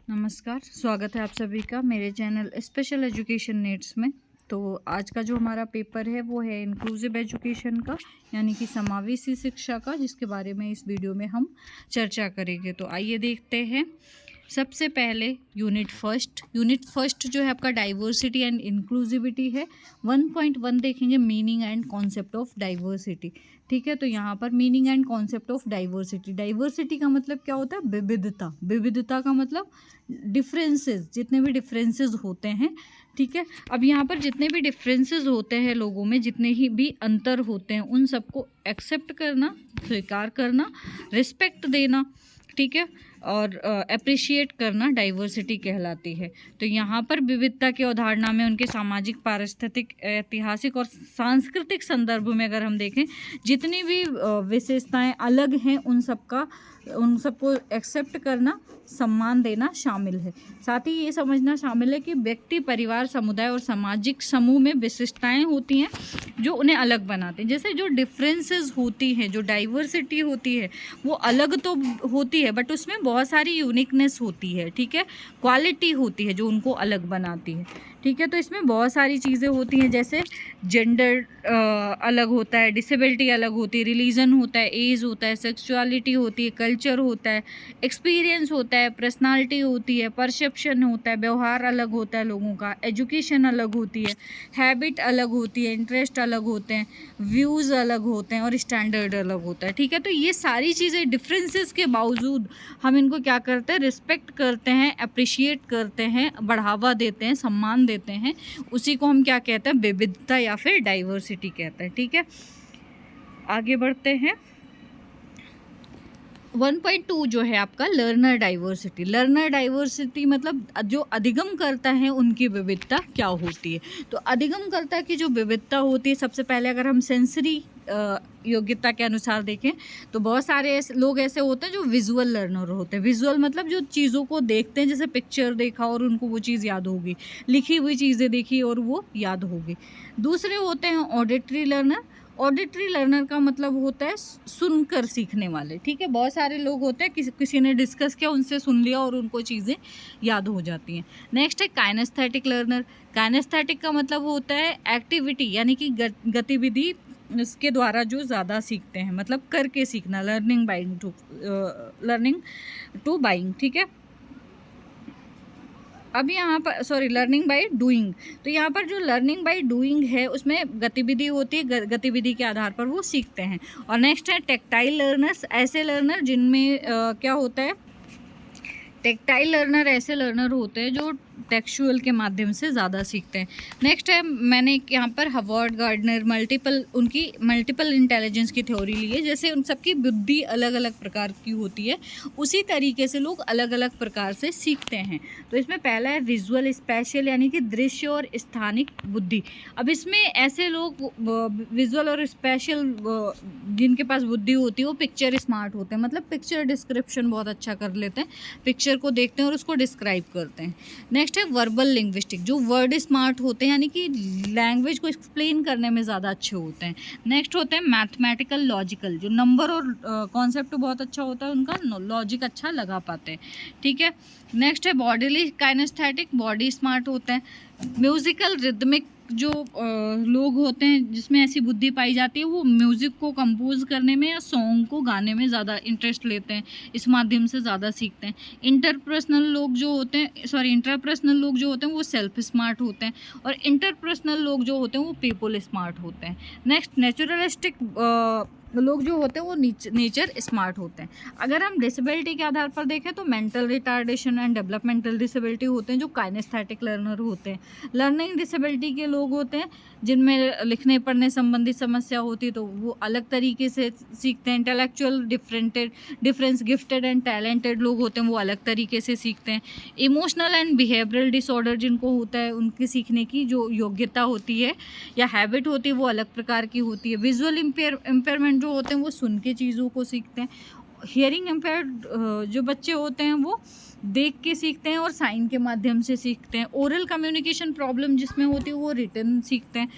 नमस्कार, स्वागत है आप सभी का मेरे चैनल स्पेशल एजुकेशन नीड्स में। तो आज का जो हमारा पेपर है वो है इंक्लूसिव एजुकेशन का, यानी कि समावेशी शिक्षा का, जिसके बारे में इस वीडियो में हम चर्चा करेंगे। तो आइए देखते हैं। सबसे पहले यूनिट फर्स्ट जो है आपका डाइवर्सिटी एंड इंक्लूसिविटी है। 1.1 देखेंगे meaning and concept of diversity. ठीक है, तो यहाँ पर meaning and concept of diversity. Diversity का मतलब क्या होता है? विविधता। विविधता का मतलब डिफरेंसेस, जितने भी डिफरेंसेस होते हैं। ठीक है, अब यहाँ पर जितने भी डिफरेंसेस होते हैं लोगों में, जितने ही भी अंतर होते हैं, उन सबको एक्सेप्ट करना, स्वीकार करना, रिस्पेक्ट देना, ठीक है, और अप्रिशिएट करना डाइवर्सिटी कहलाती है। तो यहाँ पर विविधता की अवधारणा में उनके सामाजिक, पारिस्थितिक, ऐतिहासिक और सांस्कृतिक संदर्भ में अगर हम देखें, जितनी भी विशेषताएं अलग हैं उन सबको एक्सेप्ट करना, सम्मान देना शामिल है। साथ ही ये समझना शामिल है कि व्यक्ति, परिवार, समुदाय और सामाजिक समूह में विशिष्टताएं होती हैं जो उन्हें अलग बनाते हैं। जैसे जो डिफरेंसेस होती हैं, जो डाइवर्सिटी होती है, वो अलग तो होती है बट उसमें बहुत सारी यूनिकनेस होती है। ठीक है, क्वालिटी होती है जो उनको अलग बनाती है। ठीक है, तो इसमें बहुत सारी चीज़ें होती हैं, जैसे जेंडर अलग होता है, डिसेबिलिटी अलग होती है, रिलीजन होता है, एज होता है, सेक्सुअलिटी होती है, कल्चर होता है, एक्सपीरियंस होता है, पर्सनालिटी होती है, परसेप्शन होता है, व्यवहार अलग होता है लोगों का, एजुकेशन अलग होती है, हैबिट अलग होती है, इंटरेस्ट अलग होते हैं, व्यूज़ अलग होते हैं और स्टैंडर्ड अलग होता है। ठीक है, तो ये सारी चीज़ें डिफरेंसेस के बावजूद हम इनको क्या करते हैं? रिस्पेक्ट करते हैं, अप्रिशिएट करते हैं, बढ़ावा देते हैं, सम्मान देते हैं। उसी को हम क्या कहते हैं? विविधता या फिर डाइवर्सिटी कहते हैं। ठीक है, आगे बढ़ते हैं। 1.2 जो है आपका लर्नर डाइवर्सिटी। लर्नर डाइवर्सिटी मतलब जो अधिगम करता है उनकी विविधता क्या होती है। तो अधिगमकर्ता की जो विविधता होती है, सबसे पहले अगर हम सेंसरी योग्यता के अनुसार देखें तो बहुत सारे लोग ऐसे होते हैं जो विजुअल लर्नर होते हैं। विजुअल मतलब जो चीज़ों को देखते हैं, जैसे पिक्चर देखा और उनको वो चीज़ याद होगी, लिखी हुई चीज़ें देखी और वो याद होगी। दूसरे होते हैं ऑडिटरी लर्नर। ऑडिटरी लर्नर का मतलब होता है सुनकर सीखने वाले। ठीक है, बहुत सारे लोग होते हैं, किसी ने डिस्कस किया, उनसे सुन लिया और उनको चीज़ें याद हो जाती हैं। नेक्स्ट है काइनेस्थेटिक लर्नर। काइनेस्थेटिक का मतलब होता है एक्टिविटी, यानी कि गतिविधि, इसके द्वारा जो ज़्यादा सीखते हैं, मतलब करके सीखना, लर्निंग टू बाइंग। ठीक है, अब यहाँ पर लर्निंग बाय डूइंग। तो यहाँ पर जो लर्निंग बाय डूइंग है उसमें गतिविधि होती है, गतिविधि के आधार पर वो सीखते हैं। और नेक्स्ट है टेक्टाइल लर्नर्स। ऐसे लर्नर जिनमें क्या होता है? टेक्टाइल लर्नर ऐसे लर्नर होते हैं जो टेक्सचुअल के माध्यम से ज़्यादा सीखते हैं। नेक्स्ट है, मैंने यहाँ पर हावर्ड गार्डनर उनकी मल्टीपल इंटेलिजेंस की थ्योरी ली है। जैसे उन सबकी बुद्धि अलग अलग प्रकार की होती है, उसी तरीके से लोग अलग अलग प्रकार से सीखते हैं। तो इसमें पहला है विजुअल स्पेशियल, यानी कि दृश्य और स्थानिक बुद्धि। अब इसमें ऐसे लोग विजुअल और स्पेशल जिनके पास बुद्धि होती है वो पिक्चर स्मार्ट होते हैं, मतलब पिक्चर डिस्क्रिप्शन बहुत अच्छा कर लेते हैं, पिक्चर को देखते हैं और उसको डिस्क्राइब करते हैं। नेक्स्ट है वर्बल लिंग्विस्टिक, जो वर्ड स्मार्ट होते हैं, यानी कि लैंग्वेज को एक्सप्लेन करने में ज़्यादा अच्छे होते हैं। नेक्स्ट होते हैं मैथमेटिकल लॉजिकल, जो नंबर और कॉन्सेप्ट बहुत अच्छा होता है, उनका लॉजिक अच्छा लगा पाते हैं। ठीक है, नेक्स्ट है बॉडीली काइनेस्थेटिक, बॉडी स्मार्ट होते हैं। म्यूजिकल रिदमिक जो लोग होते हैं जिसमें ऐसी बुद्धि पाई जाती है, वो म्यूज़िक को कंपोज करने में या सॉन्ग को गाने में ज़्यादा इंटरेस्ट लेते हैं, इस माध्यम से ज़्यादा सीखते हैं। इंटरपर्सनल लोग जो होते हैं वो सेल्फ स्मार्ट होते हैं, और इंटरपर्सनल लोग जो होते हैं वो पीपल स्मार्ट होते हैं। नेक्स्ट नेचुरलिस्टिक लोग जो होते हैं वो नेचर स्मार्ट होते हैं। अगर हम डिसेबिलिटी के आधार पर देखें तो mental retardation and developmental disability होते हैं जो काइनेस्थेटिक लर्नर होते हैं। लर्निंग डिसेबिलिटी के लोग होते हैं जिनमें लिखने पढ़ने संबंधी समस्या होती है, तो वो अलग तरीके से सीखते हैं। Intellectual difference gifted and talented लोग होते हैं, वो अलग तरीके से सीखते हैं। इमोशनल एंड बिहेवियरल डिसऑर्डर जिनको होता है, उनकी सीखने की जो योग्यता होती है या हैबिट होती है वो अलग प्रकार की होती है। विजुअल इम्पेयरमेंट जो होते हैं वो सुन के चीज़ों को सीखते हैं। हियरिंग इम्पेयर्ड जो बच्चे होते हैं वो देख के सीखते हैं और साइन के माध्यम से सीखते हैं। ओरल कम्युनिकेशन प्रॉब्लम जिसमें होती है वो रिटन सीखते हैं।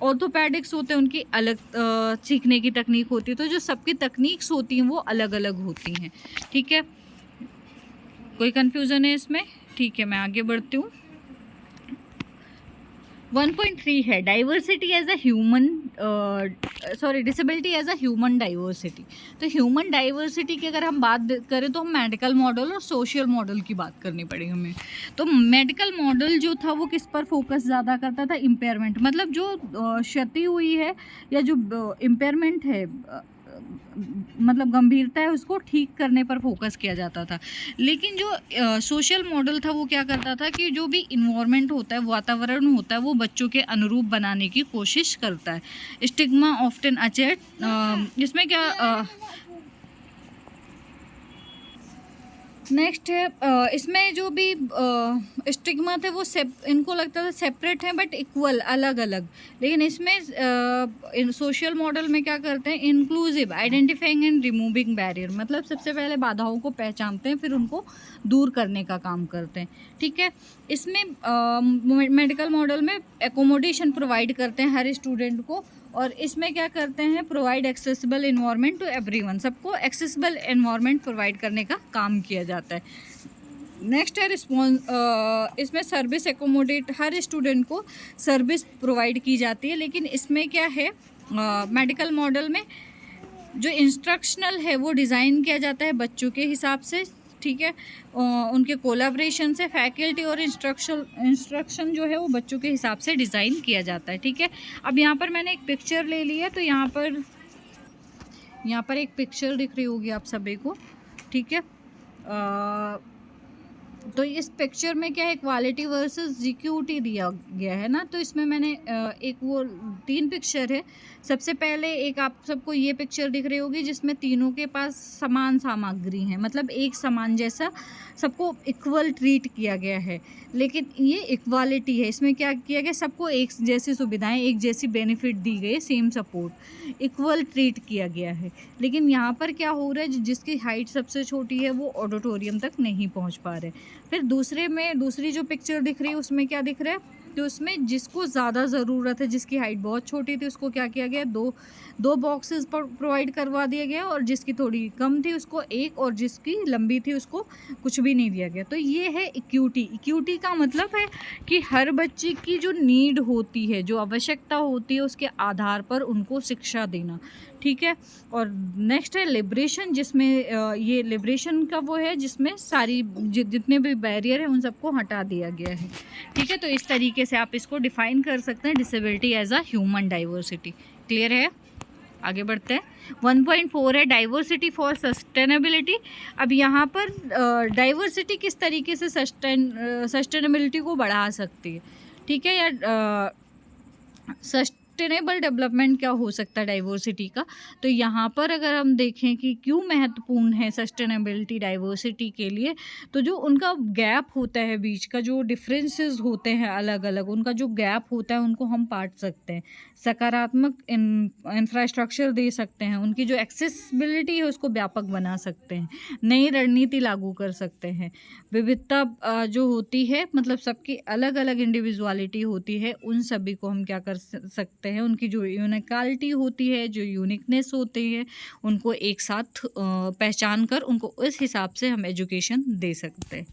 ऑर्थोपेडिक्स होते हैं, उनकी अलग सीखने की तकनीक होती है। तो जो सबकी तकनीक्स होती हैं वो अलग अलग होती हैं। ठीक है, कोई कन्फ्यूज़न है इसमें? ठीक है, मैं आगे बढ़ती हूँ। 1.3 है diversity as a human, disability as a human diversity. तो ह्यूमन डाइवर्सिटी की अगर हम बात करें तो हम मेडिकल मॉडल और सोशल मॉडल की बात करनी पड़ेगी हमें। तो मेडिकल मॉडल जो था वो किस पर फोकस ज़्यादा करता था? इम्पेयरमेंट, मतलब जो क्षति हुई है या जो इम्पेयरमेंट है, मतलब गंभीरता है, उसको ठीक करने पर फोकस किया जाता था। लेकिन जो सोशल मॉडल था वो क्या करता था कि जो भी इन्वायरमेंट होता है, वातावरण होता है, वो बच्चों के अनुरूप बनाने की कोशिश करता है। स्टिग्मा ऑफ्टन अचेट, इसमें क्या नेक्स्ट है, इसमें जो भी स्टिग्मा थे वो इनको लगता था सेपरेट हैं बट इक्वल, अलग अलग। लेकिन इसमें सोशल मॉडल में क्या करते हैं? Inclusive, identifying and removing barrier, मतलब सबसे पहले बाधाओं को पहचानते हैं, फिर उनको दूर करने का काम करते हैं। ठीक है, इसमें मेडिकल मॉडल में एकोमोडेशन प्रोवाइड करते हैं हर स्टूडेंट को, और इसमें क्या करते हैं? Provide accessible environment to everyone, सबको एक्सेसिबल एनवायरनमेंट प्रोवाइड करने का काम किया जाता है। नेक्स्ट है इसमें सर्विस एकोमोडेट, हर स्टूडेंट को सर्विस प्रोवाइड की जाती है। लेकिन इसमें क्या है? मेडिकल मॉडल में जो इंस्ट्रक्शनल है वो डिज़ाइन किया जाता है बच्चों के हिसाब से। ठीक है, उनके कोलैबोरेशन से फैकल्टी और इंस्ट्रक्शन जो है वो बच्चों के हिसाब से डिज़ाइन किया जाता है। ठीक है, अब यहाँ पर मैंने एक पिक्चर ले ली है, तो यहाँ पर एक पिक्चर दिख रही होगी आप सभी को। ठीक है, तो इस पिक्चर में क्या है? क्वालिटी वर्सेस जीक्यूटी दिया गया है ना। तो इसमें मैंने एक वो 3 पिक्चर है। सबसे पहले एक आप सबको ये पिक्चर दिख रही होगी जिसमें तीनों के पास समान सामग्री है, मतलब एक समान जैसा सबको इक्वल ट्रीट किया गया है। लेकिन ये इक्वालिटी है, इसमें क्या किया गया? सबको एक जैसी सुविधाएं, एक जैसी बेनिफिट दी गई, सेम सपोर्ट, इक्वल ट्रीट किया गया है। लेकिन यहाँ पर क्या हो रहा है? जिसकी हाइट सबसे छोटी है वो ऑडिटोरियम तक नहीं पहुँच पा रहे। फिर दूसरी जो पिक्चर दिख रही है उसमें क्या दिख रहा है? तो उसमें जिसको ज़्यादा ज़रूरत है, जिसकी हाइट बहुत छोटी थी, उसको क्या किया गया? दो बॉक्सेस प्रोवाइड करवा दिया गया, और जिसकी थोड़ी कम थी उसको एक, और जिसकी लंबी थी उसको कुछ भी नहीं दिया गया। तो ये है इक्विटी का मतलब है कि हर बच्चे की जो नीड होती है, जो आवश्यकता होती है, उसके आधार पर उनको शिक्षा देना। ठीक है, और नेक्स्ट है लिबरेशन, जिसमें ये लिबरेशन का वो है जिसमें सारी जितने भी बैरियर है उन सबको हटा दिया गया है। ठीक है, तो इस तरीके से आप इसको डिफाइन कर सकते हैं, disability as a human diversity. Clear है? आगे बढ़ते हैं। 1.4 है डाइवर्सिटी फॉर सस्टेनेबिलिटी। अब यहाँ पर डाइवर्सिटी किस तरीके से सस्टेनेबिलिटी को बढ़ा सकती है? ठीक है, या सस्टेनेबल डेवलपमेंट क्या हो सकता है डाइवर्सिटी का? तो यहाँ पर अगर हम देखें कि क्यों महत्वपूर्ण है सस्टेनेबिलिटी डाइवर्सिटी के लिए, तो जो उनका गैप होता है, बीच का जो डिफरेंसेस होते हैं अलग अलग, उनका जो गैप होता है उनको हम पाट सकते हैं, सकारात्मक इंफ्रास्ट्रक्चर दे सकते हैं, उनकी जो एक्सेसिबिलिटी है उसको व्यापक बना सकते हैं, नई रणनीति लागू कर सकते हैं। विविधता जो होती है, मतलब सबकी अलग अलग इंडिविजुअलिटी होती है, उन सभी को हम क्या कर सकते हैं? उनकी जो यूनिकलिटी होती है, जो यूनिकनेस होती है, उनको एक साथ पहचान कर उनको इस हिसाब से हम एजुकेशन दे सकते हैं।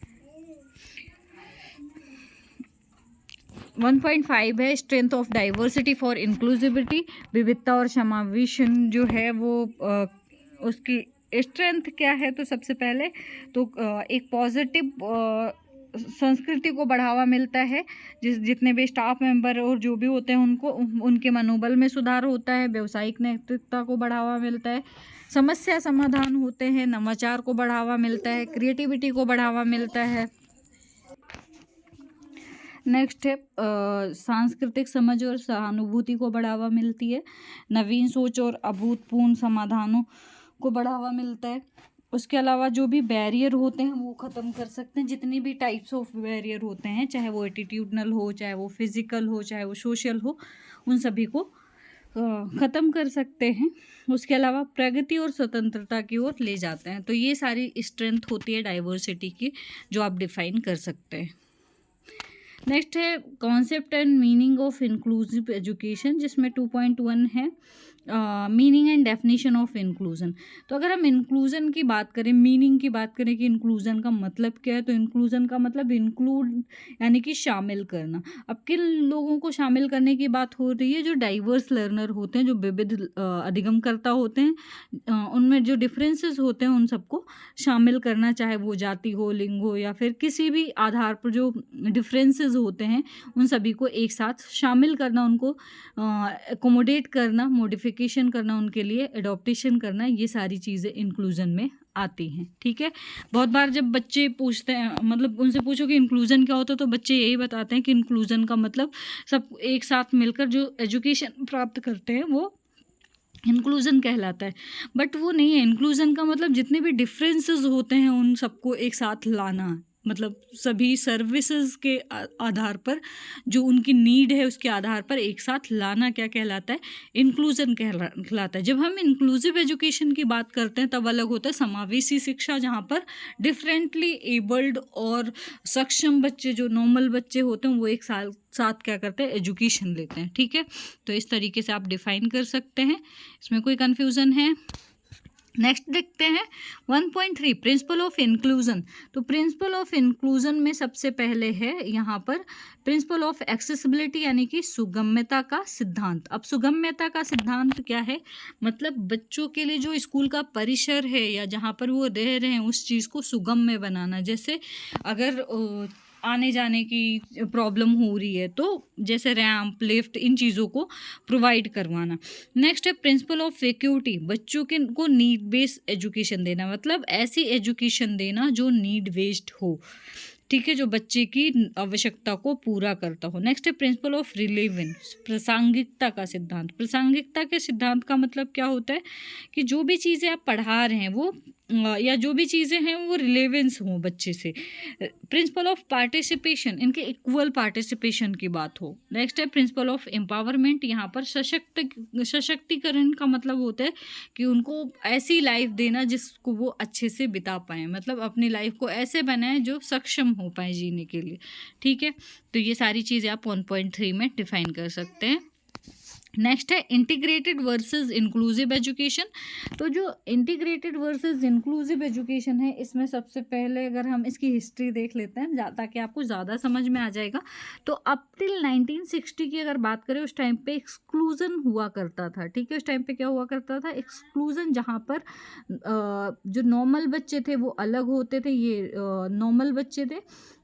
1.5 है strength of diversity for inclusivity. विविधता और समावेशन जो है वो उसकी स्ट्रेंथ क्या है? तो सबसे पहले तो एक पॉजिटिव संस्कृति को बढ़ावा मिलता है, जितने भी स्टाफ मेंबर और जो भी होते हैं उनको उनके मनोबल में सुधार होता है, व्यावसायिक नैतिकता को बढ़ावा मिलता है, समस्या समाधान होते हैं, नवाचार को बढ़ावा मिलता है, क्रिएटिविटी को बढ़ावा मिलता है। नेक्स्ट है सांस्कृतिक समझ और सहानुभूति को बढ़ावा मिलती है, नवीन सोच और अभूतपूर्व समाधानों को बढ़ावा मिलता है। उसके अलावा जो भी बैरियर होते हैं वो ख़त्म कर सकते हैं, जितनी भी टाइप्स ऑफ बैरियर होते हैं, चाहे वो एटीट्यूडनल हो, चाहे वो फिज़िकल हो, चाहे वो सोशल हो, उन सभी को ख़त्म कर सकते हैं। उसके अलावा प्रगति और स्वतंत्रता की ओर ले जाते हैं। तो ये सारी स्ट्रेंथ होती है डाइवर्सिटी की, जो आप डिफाइन कर सकते हैं। नेक्स्ट है concept and meaning of inclusive education, जिसमें 2.1 है meaning and definition of inclusion. तो अगर हम इंक्लूजन की बात करें, मीनिंग की बात करें कि इंक्लूजन का मतलब क्या है, तो इंक्लूजन का मतलब इंक्लूड यानी कि शामिल करना। अब किन लोगों को शामिल करने की बात हो रही है? जो डाइवर्स लर्नर होते हैं, जो विविध अधिगमकर्ता होते हैं, उनमें जो डिफरेंसेस होते हैं उन सबको शामिल करना, चाहे वो जाति हो, लिंग हो, या फिर किसी भी आधार पर जो डिफरेंसेस होते हैं उन सभी को एक साथ शामिल करना, उनको एकोमोडेट करना, मॉडिफिकेशन करना, उनके लिए एडॉप्टेशन करना, ये सारी चीज़ें इंक्लूजन में आती हैं। ठीक है, बहुत बार जब बच्चे पूछते हैं, मतलब उनसे पूछो कि इंक्लूजन क्या होता है, तो बच्चे यही बताते हैं कि इंक्लूजन का मतलब सब एक साथ मिलकर जो एजुकेशन प्राप्त करते हैं वो इंक्लूजन कहलाता है। बट वो नहीं है। इंक्लूजन का मतलब जितने भी डिफरेंसेस होते हैं उन सबको एक साथ लाना, मतलब सभी सर्विसेज के आधार पर, जो उनकी नीड है उसके आधार पर एक साथ लाना क्या कहलाता है? इंक्लूजन कहलाता है। जब हम इंक्लूसिव एजुकेशन की बात करते हैं तब अलग होता है समावेशी शिक्षा, जहाँ पर डिफरेंटली एबल्ड और सक्षम बच्चे, जो नॉर्मल बच्चे होते हैं, वो एक साथ क्या करते हैं? एजुकेशन लेते हैं। ठीक है, तो इस तरीके से आप डिफाइन कर सकते हैं, इसमें कोई कन्फ्यूज़न है? नेक्स्ट देखते हैं 1.3 प्रिंसिपल ऑफ इंक्लूजन। तो प्रिंसिपल ऑफ इंक्लूजन में सबसे पहले है यहाँ पर प्रिंसिपल ऑफ एक्सेसिबिलिटी, यानी कि सुगम्यता का सिद्धांत। अब सुगम्यता का सिद्धांत क्या है? मतलब बच्चों के लिए जो स्कूल का परिसर है या जहाँ पर वो रह रहे हैं उस चीज़ को सुगम्य बनाना। जैसे अगर आने जाने की प्रॉब्लम हो रही है तो जैसे रैंप, लिफ्ट, इन चीज़ों को प्रोवाइड करवाना। नेक्स्ट है प्रिंसिपल ऑफ इक्विटी, बच्चों के को नीड बेस्ड एजुकेशन देना, मतलब ऐसी एजुकेशन देना जो नीड बेस्ड हो। ठीक है, जो बच्चे की आवश्यकता को पूरा करता हो। नेक्स्ट है प्रिंसिपल ऑफ रिलेवेंस, प्रासंगिकता का सिद्धांत। प्रासंगिकता के सिद्धांत का मतलब क्या होता है कि जो भी चीज़ें आप पढ़ा रहे हैं वो या जो भी चीज़ें हैं वो रिलेवेंस हो बच्चे से। प्रिंसिपल ऑफ पार्टिसिपेशन, इनके इक्वल पार्टिसिपेशन की बात हो। नेक्स्ट है प्रिंसिपल ऑफ एम्पावरमेंट, यहाँ पर सशक्तिकरण का मतलब होता है कि उनको ऐसी लाइफ देना जिसको वो अच्छे से बिता पाएँ, मतलब अपनी लाइफ को ऐसे बनाएं जो सक्षम हो पाए जीने के लिए। ठीक है, तो ये सारी चीज़ें आप 1.3 में डिफाइन कर सकते हैं। नेक्स्ट है इंटीग्रेटेड वर्सेस इंक्लूसिव एजुकेशन। तो जो इंटीग्रेटेड वर्सेस इंक्लूसिव एजुकेशन है, इसमें सबसे पहले अगर हम इसकी हिस्ट्री देख लेते हैं ताकि आपको ज़्यादा समझ में आ जाएगा। तो अप टिल 1960 की अगर बात करें, उस टाइम पे एक्सक्लूजन हुआ करता था। ठीक है, उस टाइम पे क्या हुआ करता था? एक्सक्लूजन, जहाँ पर जो नॉर्मल बच्चे थे वो अलग होते थे, ये नॉर्मल बच्चे थे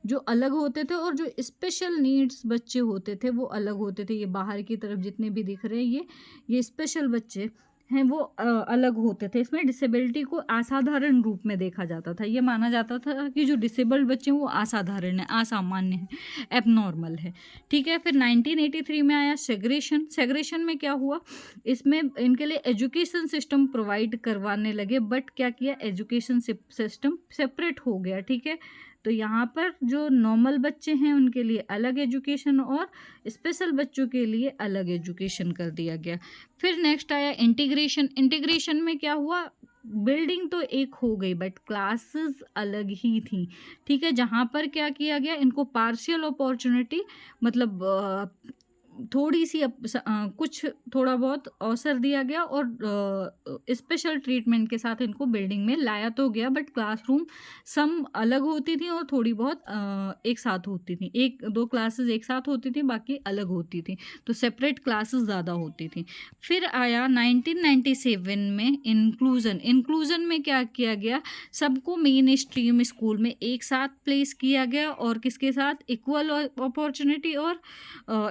जो अलग होते थे, और जो स्पेशल नीड्स बच्चे होते थे वो अलग होते थे। ये बाहर की तरफ जितने भी दिख रहे हैं ये स्पेशल बच्चे हैं, वो अलग होते थे। इसमें डिसेबिलिटी को असाधारण रूप में देखा जाता था। ये माना जाता था कि जो डिसेबल्ड बच्चे हैं वो असाधारण है, असामान्य है, एबनॉर्मल है। ठीक है, फिर 1983 में आया सेग्रेशन। सेग्रेशन में क्या हुआ? इसमें इनके लिए एजुकेशन सिस्टम प्रोवाइड करवाने लगे, बट क्या किया? एजुकेशन सिस्टम सेपरेट हो गया। ठीक है, तो यहाँ पर जो नॉर्मल बच्चे हैं उनके लिए अलग एजुकेशन और स्पेशल बच्चों के लिए अलग एजुकेशन कर दिया गया। फिर नेक्स्ट आया इंटीग्रेशन। इंटीग्रेशन में क्या हुआ? बिल्डिंग तो एक हो गई बट क्लासेस अलग ही थी। ठीक है, जहाँ पर क्या किया गया? इनको पार्शियल अपॉर्चुनिटी, मतलब थोड़ी सी कुछ थोड़ा बहुत अवसर दिया गया और स्पेशल ट्रीटमेंट के साथ इनको बिल्डिंग में लाया तो गया, बट क्लासरूम सम अलग होती थी और थोड़ी बहुत एक साथ होती थी। एक दो क्लासेस एक साथ होती थी, बाकी अलग होती थी, तो सेपरेट क्लासेस ज़्यादा होती थी। फिर आया 1997 में इंक्लूज़न। इंक्लूज़न में क्या किया गया? सबको मेन स्ट्रीम स्कूल में एक साथ प्लेस किया गया, और किसके साथ? इक्वल अपॉर्चुनिटी और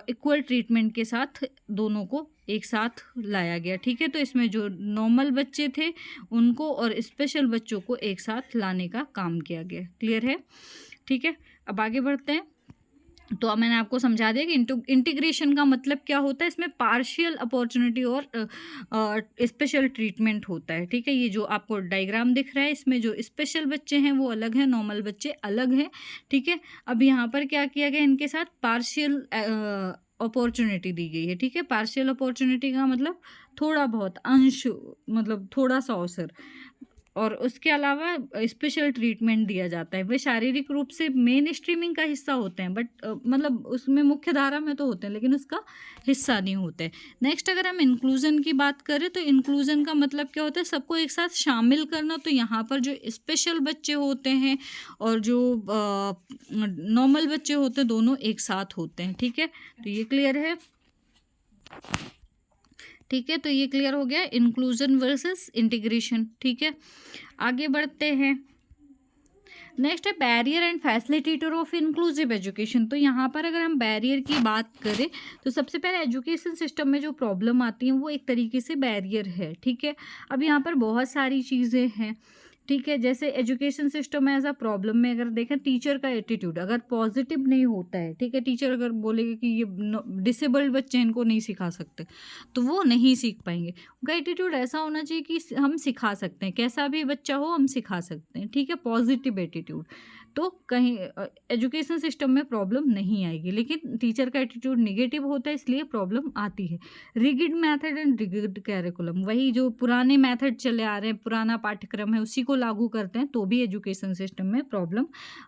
इक्वल ट्रीटमेंट के साथ दोनों को एक साथ लाया गया। ठीक है, तो इसमें जो नॉर्मल बच्चे थे उनको और स्पेशल बच्चों को एक साथ लाने का काम किया गया। क्लियर है? ठीक है, अब आगे बढ़ते हैं। तो अब मैंने आपको समझा दिया कि इंटीग्रेशन का मतलब क्या होता है। इसमें पार्शियल अपॉर्चुनिटी और स्पेशल ट्रीटमेंट होता है। ठीक है, ये जो आपको डायग्राम दिख रहा है इसमें जो स्पेशल बच्चे हैं वो अलग हैं, नॉर्मल बच्चे अलग हैं। ठीक है, अब यहाँ पर क्या किया गया? इनके साथ पार्शियल अपॉर्चुनिटी दी गई है। ठीक है, पार्शियल अपॉर्चुनिटी का मतलब थोड़ा बहुत अंश, मतलब थोड़ा सा अवसर। और उसके अलावा स्पेशल ट्रीटमेंट दिया जाता है। वे शारीरिक रूप से मेन स्ट्रीमिंग का हिस्सा होते हैं, बट मतलब उसमें मुख्य धारा में तो होते हैं लेकिन उसका हिस्सा नहीं होते। नेक्स्ट अगर हम इंक्लूजन की बात करें तो इंक्लूजन का मतलब क्या होता है, सबको एक साथ शामिल करना। तो यहाँ पर जो स्पेशल बच्चे होते हैं और जो नॉर्मल बच्चे होते हैं दोनों एक साथ होते हैं। ठीक है, तो ये क्लियर है। ठीक है, तो ये क्लियर हो गया इंक्लूजन वर्सेस इंटीग्रेशन। ठीक है, आगे बढ़ते हैं। नेक्स्ट है barrier and facilitator of inclusive education. तो यहाँ पर अगर हम बैरियर की बात करें तो सबसे पहले एजुकेशन सिस्टम में जो प्रॉब्लम आती है वो एक तरीके से बैरियर है। ठीक है, अब यहाँ पर बहुत सारी चीज़ें हैं। ठीक है, जैसे एजुकेशन सिस्टम में एज अ प्रॉब्लम में अगर देखें, टीचर का एटीट्यूड अगर पॉजिटिव नहीं होता है, ठीक है, टीचर अगर बोलेगा कि ये डिसेबल्ड बच्चे हैं, इनको नहीं सिखा सकते, तो वो नहीं सीख पाएंगे। उनका एटीट्यूड ऐसा होना चाहिए कि हम सिखा सकते हैं, कैसा भी बच्चा हो हम सिखा सकते हैं। ठीक है, पॉजिटिव एटीट्यूड, तो कहीं एजुकेशन सिस्टम में प्रॉब्लम नहीं आएगी। लेकिन टीचर का एटीट्यूड निगेटिव होता है इसलिए प्रॉब्लम आती है। Rigid method and rigid curriculum, वही जो पुराने मेथड चले आ रहे हैं, पुराना पाठ्यक्रम है उसी को लागू करते हैं तो भी एजुकेशन सिस्टम में प्रॉब्लम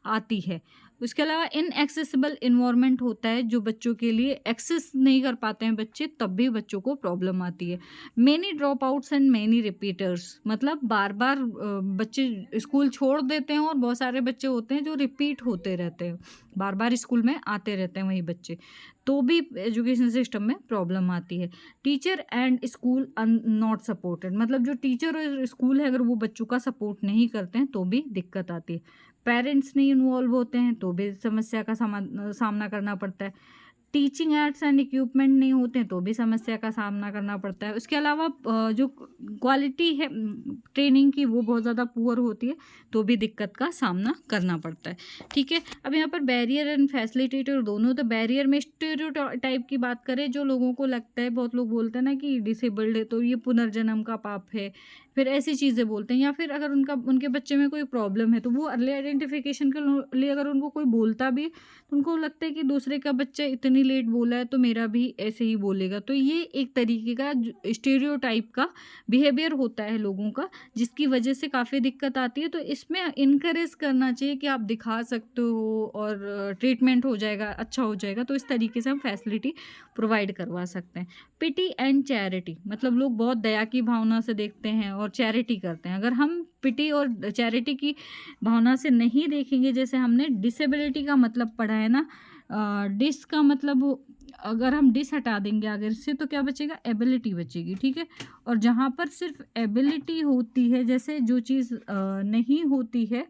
आती है। उसके अलावा इनएक्सेसिबल इन्वायरमेंट होता है, जो बच्चों के लिए एक्सेस नहीं कर पाते हैं बच्चे, तब भी बच्चों को प्रॉब्लम आती है। Many drop outs and many repeaters, मतलब बार बार बच्चे स्कूल छोड़ देते हैं और बहुत सारे बच्चे होते हैं जो रिपीट होते रहते हैं, बार बार स्कूल में आते रहते हैं वही बच्चे, तो भी एजुकेशन सिस्टम में प्रॉब्लम आती है। Teacher and school not supported, मतलब जो टीचर और स्कूल है अगर वो बच्चों का सपोर्ट नहीं करते हैं तो भी दिक्कत आती है। पेरेंट्स नहीं इन्वॉल्व होते हैं तो भी समस्या का सामना करना पड़ता है। टीचिंग एड्स एंड इक्विपमेंट नहीं होते हैं तो भी समस्या का सामना करना पड़ता है। उसके अलावा जो क्वालिटी है ट्रेनिंग की वो बहुत ज़्यादा पुअर होती है तो भी दिक्कत का सामना करना पड़ता है। ठीक है, अब यहाँ पर बैरियर एंड फैसिलिटेटर दोनों। तो बैरियर में स्टेरियोटाइप की बात करें, जो लोगों को लगता है, बहुत लोग बोलते हैं ना कि डिसेबल्ड है तो ये पुनर्जन्म का पाप है, फिर ऐसी चीज़ें बोलते हैं। या फिर अगर उनके बच्चे में कोई प्रॉब्लम है तो वो अर्ली आइडेंटिफिकेशन के लिए अगर उनको कोई बोलता भी तो उनको लगता है कि दूसरे का बच्चा इतनी लेट बोला है तो मेरा भी ऐसे ही बोलेगा। तो ये एक तरीके का स्टेरियोटाइप का बिहेवियर होता है लोगों का, जिसकी वजह से काफ़ी दिक्कत आती है। तो इसमें इनकरेज करना चाहिए कि आप दिखा सकते हो और ट्रीटमेंट हो जाएगा, अच्छा हो जाएगा। तो इस तरीके से हम फैसिलिटी प्रोवाइड करवा सकते हैं। पिटी एंड चैरिटी, मतलब लोग बहुत दया की भावना से देखते हैं और चैरिटी करते हैं। अगर हम पिटी और चैरिटी की भावना से नहीं देखेंगे, जैसे हमने डिसेबिलिटी का मतलब पढ़ा है ना, डिस का मतलब अगर हम डिस हटा देंगे आगे से तो क्या बचेगा, एबिलिटी बचेगी। ठीक है, और जहाँ पर सिर्फ एबिलिटी होती है, जैसे जो चीज़ नहीं होती है,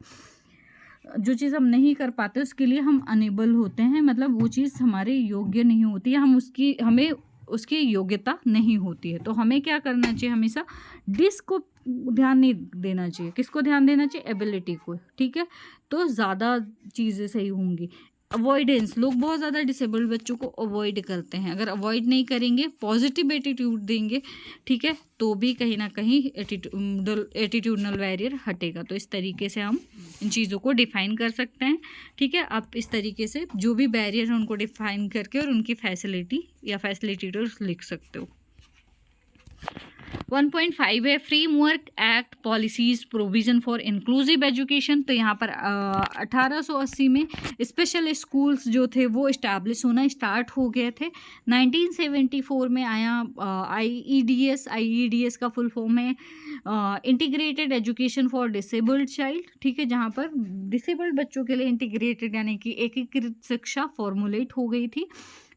जो चीज़ हम नहीं कर पाते उसके लिए हम अनेबल होते हैं, मतलब वो चीज़ हमारे योग्य नहीं होती है, हमें उसकी योग्यता नहीं होती है। तो हमें क्या करना चाहिए, हमेशा डिस को ध्यान नहीं देना चाहिए। किसको ध्यान देना चाहिए, एबिलिटी को। ठीक है, तो ज़्यादा चीज़ें सही होंगी। अवॉइडेंस, लोग बहुत ज़्यादा डिसेबल्ड बच्चों को अवॉइड करते हैं। अगर अवॉइड नहीं करेंगे, पॉजिटिव एटीट्यूड देंगे, ठीक है, तो भी कहीं ना कहीं एटीट्यूडनल बैरियर हटेगा। तो इस तरीके से हम इन चीज़ों को डिफाइन कर सकते हैं। ठीक है, आप इस तरीके से जो भी बैरियर है उनको डिफाइन करके और उनकी फैसिलिटी या फैसिलिटेटर्स लिख सकते हो। 1.5 है framework act policies provision for inclusive education. तो यहाँ पर 1880 में स्पेशल स्कूल्स जो थे वो इस्टेब्लिश होना स्टार्ट हो गए थे। 1974 में आया आईईडीएस का फुल फॉर्म है integrated education for disabled child. ठीक है, जहाँ पर डिसेबल्ड बच्चों के लिए इंटीग्रेटेड यानी कि एकीकृत शिक्षा फॉर्मुलेट हो गई थी।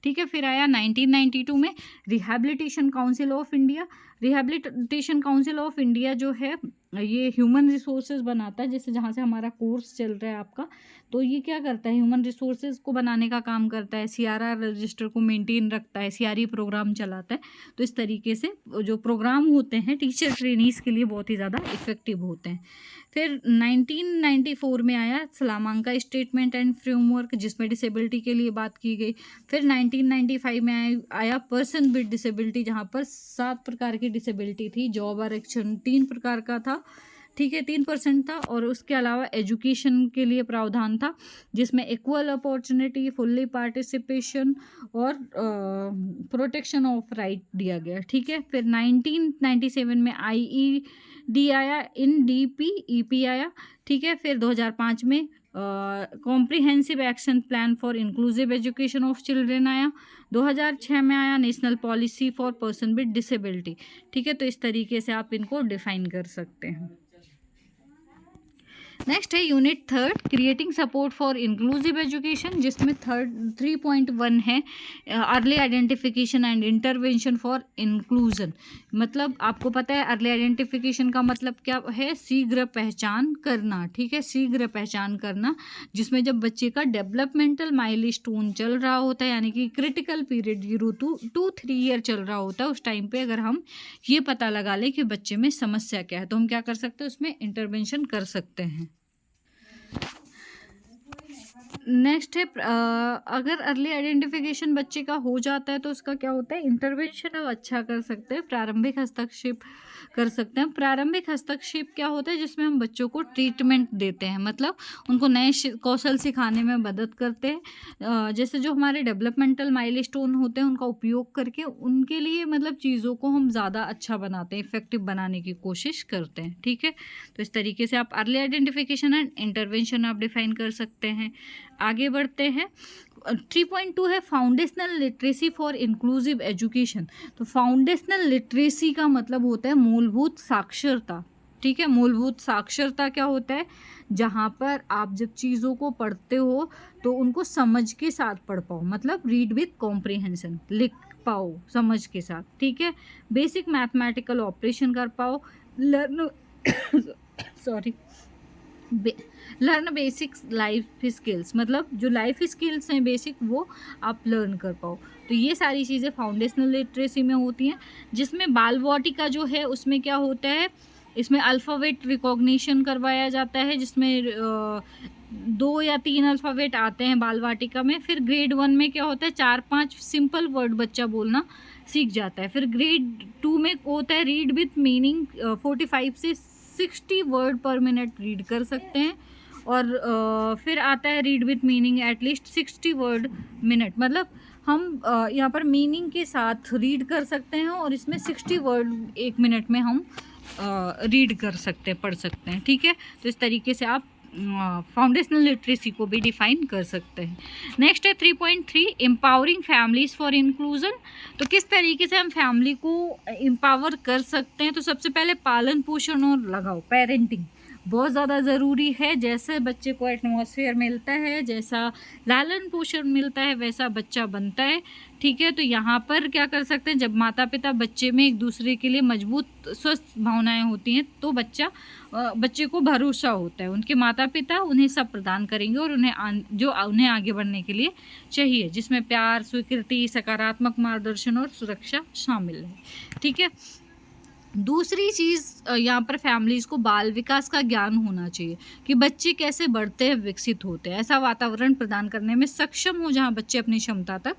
ठीक है, फिर आया 1992 में rehabilitation council of India. Rehabilitation council of India जो है ये ह्यूमन रिसोर्सेज बनाता है, जैसे जहाँ से हमारा कोर्स चल रहा है आपका, तो ये क्या करता है, ह्यूमन रिसोर्सेज को बनाने का काम करता है, सीआरआर रजिस्टर को मेंटेन रखता है, सीआरई प्रोग्राम चलाता है। तो इस तरीके से जो प्रोग्राम होते हैं टीचर ट्रेनीज के लिए बहुत ही ज़्यादा इफेक्टिव होते हैं। फिर 1994 में आया सलामांका स्टेटमेंट एंड फ्रेमवर्क, जिसमें डिसेबिलिटी के लिए बात की गई। फिर 1995 में आया पर्सन विद डिसेबिलिटी, जहाँ पर 7 प्रकार की डिसेबिलिटी थी। जॉब आरक्षण 3 प्रकार का था, ठीक है, 3% था। और उसके अलावा एजुकेशन के लिए प्रावधान था, जिसमें इक्वल अपॉर्चुनिटी, फुल्ली पार्टिसिपेशन और प्रोटेक्शन ऑफ राइट दिया गया। ठीक है, फिर 1997 में डी आया, इन DP EP आया, ठीक है। फिर 2005 में comprehensive action plan for inclusive education of children आया। 2006 में आया national policy for person with disability, ठीक है। तो इस तरीके से आप इनको डिफाइन कर सकते हैं। नेक्स्ट है unit 3 creating support for inclusive education, जिसमें 3.1 है early identification and intervention for inclusion. मतलब आपको पता है अर्ली आइडेंटिफिकेशन का मतलब क्या है, शीघ्र पहचान करना, ठीक है, शीघ्र पहचान करना, जिसमें जब बच्चे का डेवलपमेंटल माइलस्टोन चल रहा होता है, यानी कि क्रिटिकल पीरियड 2-3 ईयर चल रहा होता है, उस टाइम पे अगर हम ये पता लगा लें कि बच्चे में समस्या क्या है, तो हम क्या कर सकते हैं, उसमें इंटरवेंशन कर सकते हैं। नेक्स्ट है अगर अर्ली आइडेंटिफिकेशन बच्चे का हो जाता है तो उसका क्या होता है, इंटरवेंशन हम अच्छा कर सकते हैं, प्रारंभिक हस्तक्षेप कर सकते हैं। प्रारंभिक हस्तक्षेप क्या होता है, जिसमें हम बच्चों को ट्रीटमेंट देते हैं, मतलब उनको नए कौशल सिखाने में मदद करते हैं। जैसे जो हमारे डेवलपमेंटल माइलस्टोन होते हैं उनका उपयोग करके उनके लिए मतलब चीज़ों को हम ज़्यादा अच्छा बनाते हैं, इफेक्टिव बनाने की कोशिश करते हैं, ठीक है। तो इस तरीके से आप अर्ली आइडेंटिफिकेशन एंड इंटरवेंशन आप डिफाइन कर सकते हैं। आगे बढ़ते हैं। 3.2 है foundational literacy for inclusive education. तो फाउंडेशनल लिटरेसी का मतलब होता है मूलभूत साक्षरता, ठीक है। मूलभूत साक्षरता क्या होता है, जहाँ पर आप जब चीज़ों को पढ़ते हो तो उनको समझ के साथ पढ़ पाओ, मतलब रीड विथ कॉम्प्रिहेंशन, लिख पाओ समझ के साथ, ठीक है। बेसिक मैथमेटिकल ऑपरेशन कर पाओ, learn learn basic life skills, मतलब जो लाइफ स्किल्स हैं बेसिक वो आप लर्न कर पाओ। तो ये सारी चीज़ें फाउंडेशनल लिटरेसी में होती हैं। जिसमें बाल वाटिका जो है उसमें क्या होता है, इसमें अल्फ़ाबेट रिकॉग्निशन करवाया जाता है, जिसमें 2 या 3 अल्फ़ाबेट आते हैं बाल वाटिका में। फिर ग्रेड 1 में क्या होता है, 4-5 सिंपल वर्ड बच्चा बोलना सीख जाता है। फिर ग्रेड 2 में होता है रीड विथ मीनिंग, 45 से 60 वर्ड पर मिनट रीड कर सकते हैं। और फिर आता है read with meaning at least 60 word minute, मतलब हम यहाँ पर मीनिंग के साथ रीड कर सकते हैं और इसमें 60 वर्ड 1 मिनट में हम रीड कर सकते हैं, पढ़ सकते हैं, ठीक है। तो इस तरीके से आप फाउंडेशनल लिटरेसी को भी डिफाइन कर सकते हैं। नेक्स्ट है 3.3 एम्पावरिंग फैमिलीज़ फॉर इंक्लूजन। तो किस तरीके से हम फैमिली को एम्पावर कर सकते हैं, तो सबसे पहले पालन पोषण और लगाओ, पेरेंटिंग बहुत ज़्यादा ज़रूरी है। जैसे बच्चे को एटमॉस्फेयर मिलता है, जैसा लालन पोषण मिलता है, वैसा बच्चा बनता है, ठीक है। तो यहाँ पर क्या कर सकते हैं, जब माता पिता बच्चे में एक दूसरे के लिए मजबूत स्वस्थ भावनाएं होती हैं तो बच्चे को भरोसा होता है, उनके माता पिता उन्हें सब प्रदान करेंगे और उन्हें आगे बढ़ने के लिए चाहिए, जिसमें प्यार, स्वीकृति, सकारात्मक मार्गदर्शन और सुरक्षा शामिल है, ठीक है। दूसरी चीज़ यहाँ पर फैमिलीज़ को बाल विकास का ज्ञान होना चाहिए कि बच्चे कैसे बढ़ते हैं, विकसित होते हैं। ऐसा वातावरण प्रदान करने में सक्षम हो जहाँ बच्चे अपनी क्षमता तक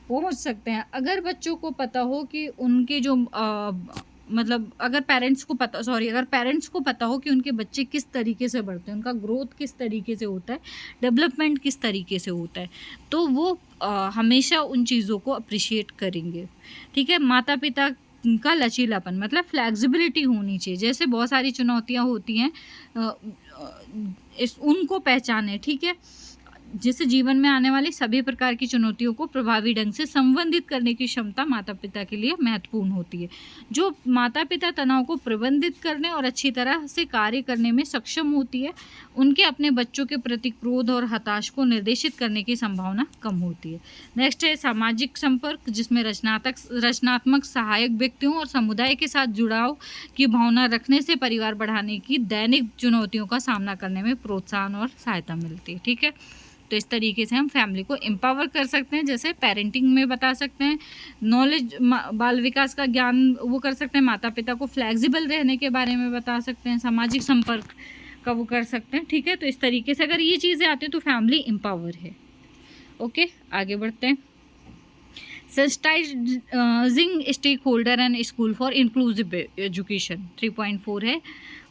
पहुँच सकते हैं। अगर बच्चों को पता हो कि उनके जो मतलब अगर पेरेंट्स को पता हो कि उनके बच्चे किस तरीके से बढ़ते हैं, उनका ग्रोथ किस तरीके से होता है, डेवलपमेंट किस तरीके से होता है, तो वो हमेशा उन चीज़ों को अप्रिशिएट करेंगे, ठीक है। माता पिता का लचीलापन, मतलब फ्लेक्सिबिलिटी होनी चाहिए। जैसे बहुत सारी चुनौतियां होती हैं, उनको पहचाने, ठीक है। जैसे जीवन में आने वाली सभी प्रकार की चुनौतियों को प्रभावी ढंग से संबंधित करने की क्षमता माता पिता के लिए महत्वपूर्ण होती है। जो माता पिता तनाव को प्रबंधित करने और अच्छी तरह से कार्य करने में सक्षम होती है, उनके अपने बच्चों के प्रति क्रोध और हताश को निर्देशित करने की संभावना कम होती है। नेक्स्ट है सामाजिक संपर्क, जिसमें रचनात्मक सहायक व्यक्तियों और समुदाय के साथ जुड़ाव की भावना रखने से परिवार बढ़ाने की दैनिक चुनौतियों का सामना करने में प्रोत्साहन और सहायता मिलती है, ठीक है। तो इस तरीके से हम फैमिली को एम्पावर कर सकते हैं। जैसे पेरेंटिंग में बता सकते हैं, नॉलेज, बाल विकास का ज्ञान वो कर सकते हैं, माता पिता को फ्लेक्सिबल रहने के बारे में बता सकते हैं, सामाजिक संपर्क का वो कर सकते हैं, ठीक है। तो इस तरीके से अगर ये चीज़ें आती हैं तो फैमिली एम्पावर है। ओके, आगे बढ़ते हैं। Sensitising stakeholder and school for inclusive education 3.4 है।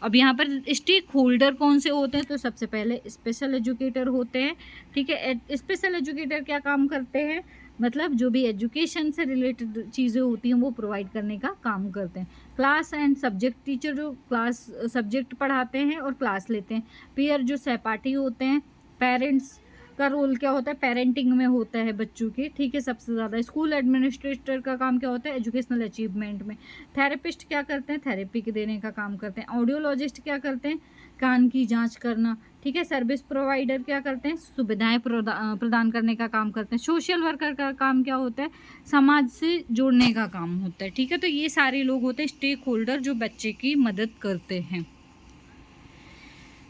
अब यहाँ पर स्टेक होल्डर कौन से होते हैं, तो सबसे पहले स्पेशल एजुकेटर होते हैं। ठीक है, स्पेशल एजुकेटर क्या काम करते हैं, मतलब जो भी एजुकेशन से रिलेटेड चीज़ें होती हैं वो प्रोवाइड करने का काम करते हैं। क्लास एंड सब्जेक्ट टीचर जो क्लास सब्जेक्ट पढ़ाते हैं और क्लास लेते हैं। पीयर जो सहपाठी होते हैं। पेरेंट्स का रोल क्या होता है, पेरेंटिंग में होता है बच्चों के। ठीक है, सबसे ज़्यादा। स्कूल एडमिनिस्ट्रेटर का काम क्या होता है, एजुकेशनल अचीवमेंट में। थेरेपिस्ट क्या करते हैं, थेरेपी के देने का काम करते हैं। ऑडियोलॉजिस्ट क्या करते हैं, कान की जांच करना। ठीक है, सर्विस प्रोवाइडर क्या करते हैं, सुविधाएं प्रदान करने का काम करते हैं। सोशल वर्कर का काम क्या होता है, समाज से जोड़ने का काम होता है। ठीक है, तो ये सारे लोग होते हैं स्टेक होल्डर जो बच्चे की मदद करते हैं।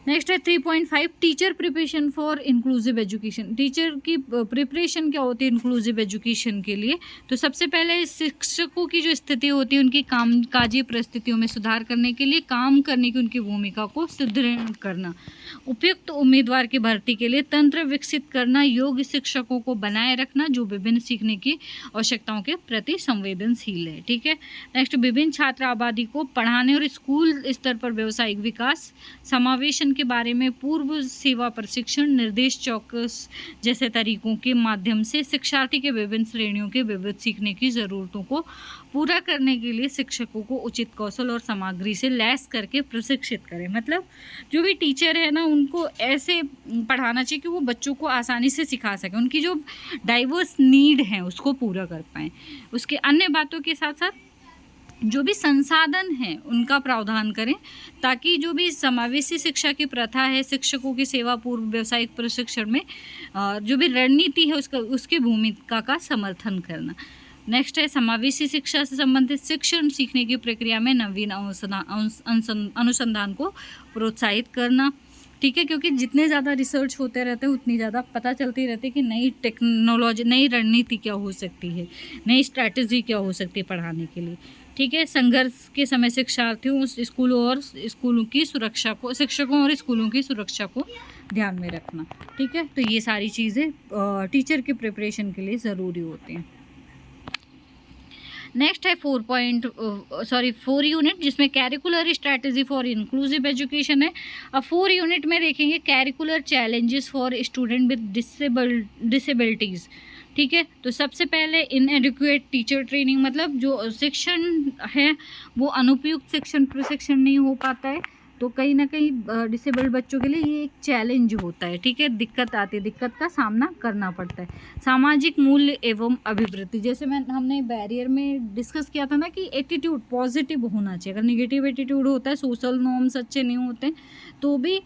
नेक्स्ट है 3.5 teacher preparation for inclusive education. Teacher की प्रिपरेशन क्या होती है इंक्लूसिव एजुकेशन के लिए, तो सबसे पहले शिक्षकों की जो स्थिति होती है उनकी कामकाजी परिस्थितियों में सुधार करने के लिए काम करने की उनकी भूमिका को सुदृढ़ करना, उपयुक्त उम्मीदवार की भर्ती के लिए तंत्र विकसित करना, योग्य शिक्षकों को बनाए रखना जो विभिन्न सीखने की आवश्यकताओं के प्रति संवेदनशील है। ठीक है, नेक्स्ट विभिन्न छात्र आबादी को पढ़ाने और स्कूल स्तर पर व्यावसायिक विकास, समावेशन के बारे में पूर्व सेवा प्रशिक्षण, निर्देश चौकस जैसे तरीकों के माध्यम से शिक्षार्थी के विभिन्न श्रेणियों के विविध सीखने की ज़रूरतों को पूरा करने के लिए शिक्षकों को उचित कौशल और सामग्री से लैस करके प्रशिक्षित करें। मतलब जो भी टीचर है ना उनको ऐसे पढ़ाना चाहिए कि वो बच्चों को आसानी से सिखा सकें, उनकी जो डाइवर्स नीड है उसको पूरा कर पाएँ। उसके अन्य बातों के साथ साथ जो भी संसाधन हैं उनका प्रावधान करें ताकि जो भी समावेशी शिक्षा की प्रथा है, शिक्षकों की सेवा पूर्व व्यावसायिक प्रशिक्षण में जो भी रणनीति है उसकी भूमिका का समर्थन करना। नेक्स्ट है समावेशी शिक्षा से संबंधित शिक्षण सीखने की प्रक्रिया में नवीन अनुसंधान को प्रोत्साहित करना। ठीक है, क्योंकि जितने ज़्यादा रिसर्च होते रहते हैं उतनी ज़्यादा पता चलती रहती है कि नई टेक्नोलॉजी, नई रणनीति क्या हो सकती है, नई स्ट्रैटेजी क्या हो सकती है पढ़ाने के लिए। ठीक है, संघर्ष के समय शिक्षार्थियों स्कूलों की सुरक्षा को, शिक्षकों और स्कूलों की सुरक्षा को ध्यान में रखना। ठीक है, तो ये सारी चीज़ें टीचर के प्रिपरेशन के लिए ज़रूरी होती हैं। नेक्स्ट है 4 यूनिट जिसमें curricular strategy for inclusive education है। अब 4 यूनिट में देखेंगे curricular challenges for student with disabilities. ठीक है, तो सबसे पहले इनएडिक्वेट टीचर ट्रेनिंग, मतलब जो शिक्षण है वो अनुपयुक्त शिक्षण प्रशिक्षण नहीं हो पाता है, तो कहीं ना कहीं डिसेबल्ड बच्चों के लिए ये एक चैलेंज होता है। ठीक है, दिक्कत आती है, दिक्कत का सामना करना पड़ता है। सामाजिक मूल्य एवं अभिवृत्ति, जैसे हमने बैरियर में डिस्कस किया था ना कि एटीट्यूड पॉजिटिव होना चाहिए। अगर निगेटिव एटीट्यूड होता है, सोशल नॉर्म्स अच्छे नहीं होते तो भी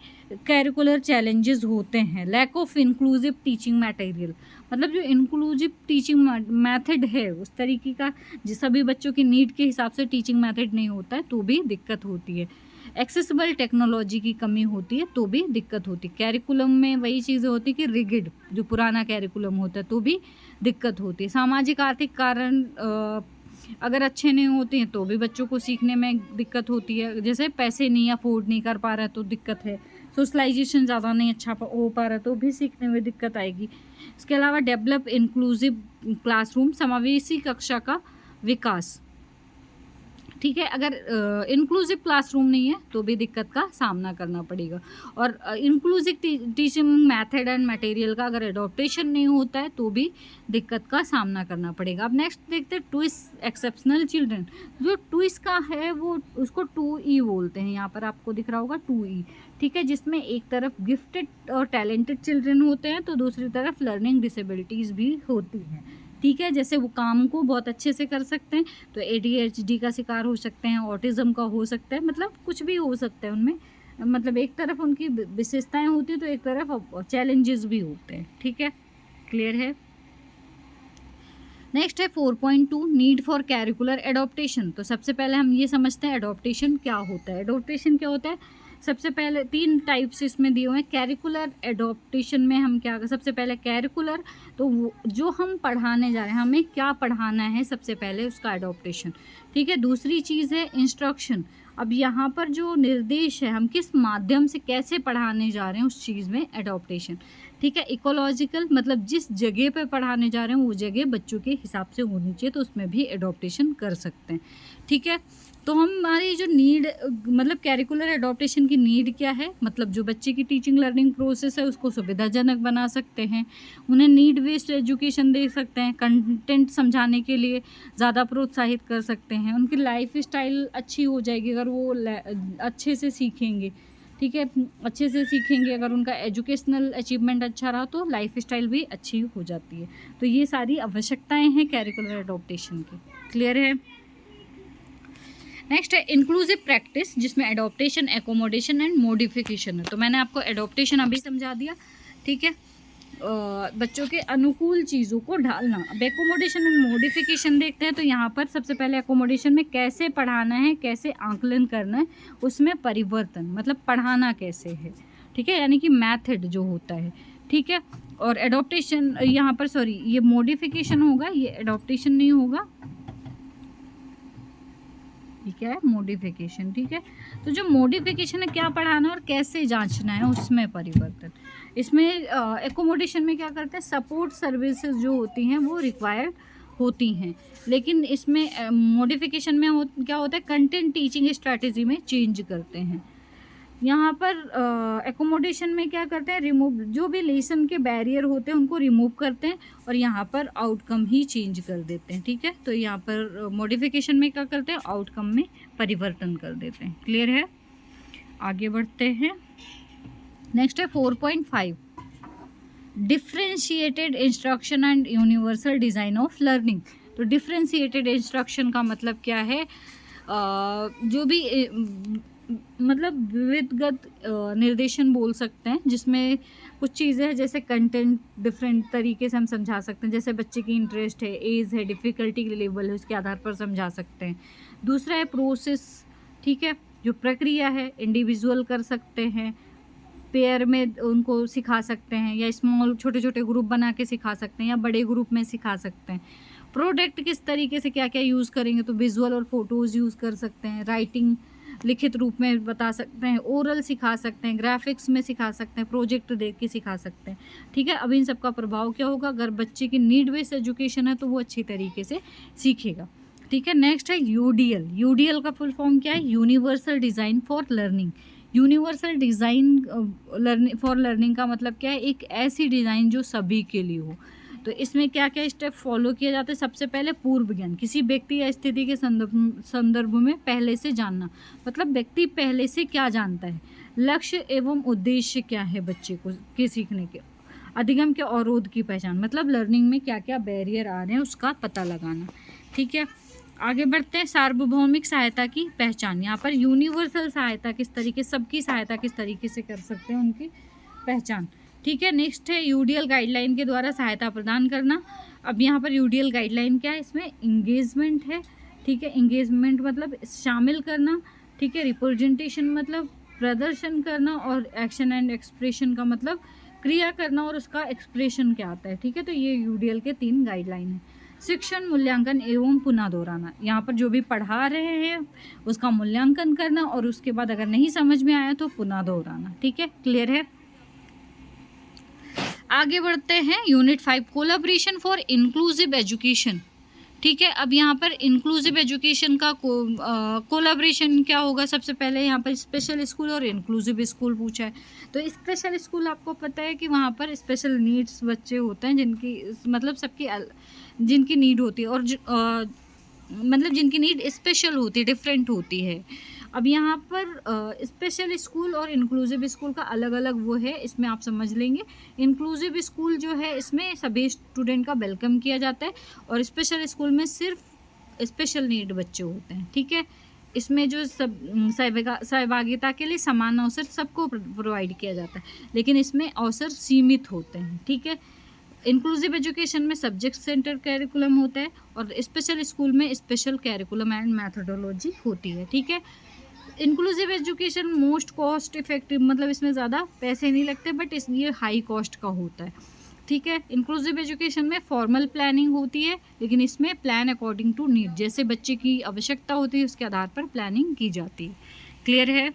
कैरिकुलर चैलेंजेस होते हैं। Lack of inclusive teaching material, मतलब जो इंक्लूसिव टीचिंग मेथड है उस तरीके का सभी बच्चों की नीड के हिसाब से टीचिंग मेथड नहीं होता है तो भी दिक्कत होती है। एक्सेसिबल टेक्नोलॉजी की कमी होती है तो भी दिक्कत होती है। कैरिकुलम में वही चीज़ें होती है कि रिगिड जो पुराना कैरिकुलम होता है तो भी दिक्कत होती है। सामाजिक आर्थिक कारण अगर अच्छे नहीं होते हैं तो भी बच्चों को सीखने में दिक्कत होती है। जैसे पैसे नहीं अफोर्ड नहीं कर पा रहा है तो दिक्कत है। सोशलाइजेशन ज़्यादा नहीं अच्छा हो पा रहा तो भी सीखने में दिक्कत आएगी। इसके अलावा डेवलप इंक्लूसिव क्लासरूम, समावेशी कक्षा का विकास। ठीक है, अगर इंक्लूसिव क्लासरूम नहीं है तो भी दिक्कत का सामना करना पड़ेगा। और inclusive teaching method and material का अगर एडॉप्टेशन नहीं होता है तो भी दिक्कत का सामना करना पड़ेगा। अब नेक्स्ट देखते हैं ट्विस्ट एक्सेप्शनल चिल्ड्रन। जो ट्विस्ट का है वो उसको 2E बोलते हैं, यहाँ पर आपको दिख रहा होगा 2E। ठीक है, जिसमें एक तरफ गिफ्टेड और टैलेंटेड चिल्ड्रन होते हैं तो दूसरी तरफ लर्निंग डिसेबिलिटीज़ भी होती हैं। ठीक है, जैसे वो काम को बहुत अच्छे से कर सकते हैं तो ADHD का शिकार हो सकते हैं, ऑटिज़म का हो सकता है, मतलब कुछ भी हो सकता है उनमें। मतलब एक तरफ उनकी विशेषताएं होती हैं तो एक तरफ चैलेंजेस भी होते हैं। ठीक है, क्लियर है। नेक्स्ट है 4.2 नीड फॉर कैरिकुलर एडॉप्टेशन। तो सबसे पहले हम ये समझते हैं एडॉप्टेशन क्या होता है। एडॉप्टेशन क्या होता है, सबसे पहले 3 टाइप्स इसमें दिए हुए हैं। कैरिकुलर एडॉप्टेशन में हम क्या, सबसे पहले कैरिकुलर तो जो हम पढ़ाने जा रहे हैं, हमें क्या पढ़ाना है सबसे पहले उसका एडॉप्टेशन। ठीक है, दूसरी चीज़ है इंस्ट्रक्शन। अब यहाँ पर जो निर्देश है हम किस माध्यम से कैसे पढ़ाने जा रहे हैं उस चीज़ में एडॉप्टेशन। ठीक है। इकोलॉजिकल मतलब जिस जगह पे पढ़ाने जा रहे हैं वो जगह बच्चों के हिसाब से होनी चाहिए, तो उसमें भी एडॉप्टेशन कर सकते हैं। ठीक है। तो हमारी जो नीड मतलब कैरिकुलर एडॉप्टेशन की नीड क्या है, मतलब जो बच्चे की टीचिंग लर्निंग प्रोसेस है उसको सुविधाजनक बना सकते हैं, उन्हें नीड बेस्ड एजुकेशन दे सकते हैं, कंटेंट समझाने के लिए ज़्यादा प्रोत्साहित कर सकते हैं, उनकी लाइफ स्टाइल अच्छी हो जाएगी अगर वो अच्छे से सीखेंगे। ठीक है। अच्छे से सीखेंगे अगर उनका एजुकेशनल अचीवमेंट अच्छा रहा तो लाइफ स्टाइल भी अच्छी हो जाती है। तो ये सारी आवश्यकताएं हैं कैरिकुलर एडॉप्टेशन की। क्लियर है। नेक्स्ट है इंक्लूसिव प्रैक्टिस, जिसमें एडॉप्टेशन, एकोमोडेशन एंड मॉडिफिकेशन है। तो मैंने आपको एडॉप्टेशन अभी समझा दिया। ठीक है। बच्चों के अनुकूल चीज़ों को ढालना। अब एकोमोडेशन एंड मॉडिफिकेशन देखते हैं। तो यहाँ पर सबसे पहले एकोमोडेशन में कैसे पढ़ाना है, कैसे आंकलन करना है, उसमें परिवर्तन मतलब पढ़ाना कैसे है। ठीक है। यानी कि मैथड जो होता है। ठीक है। और एडॉप्टेशन यहाँ पर सॉरी ये मॉडिफिकेशन होगा, ये एडॉप्टेशन नहीं होगा। ठीक है। मॉडिफिकेशन। ठीक है। तो जो मॉडिफिकेशन है क्या पढ़ाना और कैसे जांचना है उसमें परिवर्तन। इसमें एकोमोडेशन में क्या करते हैं, सपोर्ट सर्विसेज जो होती हैं वो रिक्वायर्ड होती हैं, लेकिन इसमें मॉडिफिकेशन में क्या होता है, कंटेंट टीचिंग स्ट्रैटेजी में चेंज करते हैं। यहाँ पर एकोमोडेशन में क्या करते हैं, रिमूव जो भी लेसन के बैरियर होते हैं उनको रिमूव करते हैं और यहाँ पर आउटकम ही चेंज कर देते हैं। ठीक है। तो यहाँ पर मॉडिफिकेशन में क्या करते हैं, आउटकम में परिवर्तन कर देते हैं। क्लियर है। आगे बढ़ते हैं। नेक्स्ट है 4.5 differentiated instruction and universal design of learning. तो डिफ्रेंशिएटेड इंस्ट्रक्शन का मतलब क्या है, जो भी मतलब विविधगत निर्देशन बोल सकते हैं, जिसमें कुछ चीज़ें हैं जैसे कंटेंट डिफरेंट तरीके से हम समझा सकते हैं, जैसे बच्चे की इंटरेस्ट है, एज है, डिफ़िकल्टी लेवल है, उसके आधार पर समझा सकते हैं। दूसरा है प्रोसेस। ठीक है। जो प्रक्रिया है इंडिविजुअल कर सकते हैं, पेयर में उनको सिखा सकते हैं, या स्मॉल छोटे छोटे ग्रुप बना के सिखा सकते हैं, या बड़े ग्रुप में सिखा सकते हैं। प्रोडक्ट किस तरीके से क्या क्या यूज़ करेंगे, तो विजुअल और फोटोज़ यूज़ कर सकते हैं, राइटिंग लिखित रूप में बता सकते हैं, ओरल सिखा सकते हैं, ग्राफिक्स में सिखा सकते हैं, प्रोजेक्ट देख के सिखा सकते हैं। ठीक है। अब इन सब का प्रभाव क्या होगा, अगर बच्चे की नीड बेस्ड एजुकेशन है तो वो अच्छी तरीके से सीखेगा। ठीक है। नेक्स्ट है यूडीएल। यूडीएल का फुल फॉर्म क्या है, universal design for learning. Universal design learning for learning का मतलब क्या है, एक ऐसी डिज़ाइन जो सभी के लिए हो। तो इसमें क्या क्या स्टेप फॉलो किए जाते हैं, सबसे पहले पूर्व ज्ञान, किसी व्यक्ति या स्थिति के संदर्भ में पहले से जानना, मतलब व्यक्ति पहले से क्या जानता है, लक्ष्य एवं उद्देश्य क्या है बच्चे को के सीखने के, अधिगम के अवरोध की पहचान, मतलब लर्निंग में क्या क्या बैरियर आ रहे हैं उसका पता लगाना। ठीक है। आगे बढ़ते हैं। सार्वभौमिक सहायता की पहचान। यहाँ पर यूनिवर्सल सहायता किस तरीके, सबकी सहायता किस तरीके से कर सकते हैं, उनकी पहचान। ठीक है। नेक्स्ट है यूडीएल गाइडलाइन के द्वारा सहायता प्रदान करना। अब यहाँ पर यूडीएल गाइडलाइन क्या है, इसमें इंगेजमेंट है। ठीक है। इंगेजमेंट मतलब शामिल करना। ठीक है। रिप्रेजेंटेशन मतलब प्रदर्शन करना, और एक्शन एंड एक्सप्रेशन का मतलब क्रिया करना और उसका एक्सप्रेशन क्या आता है। ठीक है। तो ये यूडीएल के 3 गाइडलाइन हैं। शिक्षण, मूल्यांकन एवं पुनः दोहराना। यहाँ पर जो भी पढ़ा रहे हैं उसका मूल्यांकन करना, और उसके बाद अगर नहीं समझ में आया तो पुनः दोहराना। ठीक है। क्लियर है। आगे बढ़ते हैं। Unit 5 collaboration for inclusive education. ठीक है। अब यहाँ पर इंक्लूसिव एजुकेशन का कोलैबोरेशन क्या होगा, सबसे पहले यहाँ पर स्पेशल स्कूल और इंक्लूसिव स्कूल पूछा है। तो स्पेशल स्कूल आपको पता है कि वहाँ पर स्पेशल नीड्स बच्चे होते हैं, जिनकी मतलब जिनकी नीड होती है, और मतलब जिनकी नीड स्पेशल होती है, डिफरेंट होती है। अब यहाँ पर स्पेशल स्कूल और इंक्लूसिव स्कूल का अलग अलग वो है, इसमें आप समझ लेंगे। इंक्लूसिव स्कूल जो है इसमें सभी स्टूडेंट का वेलकम किया जाता है, और स्पेशल स्कूल में सिर्फ स्पेशल नीड बच्चे होते हैं। ठीक है। इसमें जो सब सहभागिता के लिए समान अवसर सबको प्रोवाइड किया जाता है, लेकिन इसमें अवसर सीमित होते हैं। ठीक है। इंक्लूसिव एजुकेशन में सब्जेक्ट सेंटर कैरिकुलम होता है, और स्पेशल स्कूल में स्पेशल कैरिकुलम एंड मैथडोलॉजी होती है। ठीक है। Inclusive education most cost effective, मतलब इसमें ज़्यादा पैसे नहीं लगते, बट ये हाई कॉस्ट का होता है। ठीक है। इंक्लूसिव एजुकेशन में फॉर्मल प्लानिंग होती है, लेकिन इसमें प्लान अकॉर्डिंग टू नीड, जैसे बच्चे की आवश्यकता होती है उसके आधार पर प्लानिंग की जाती है। क्लियर है।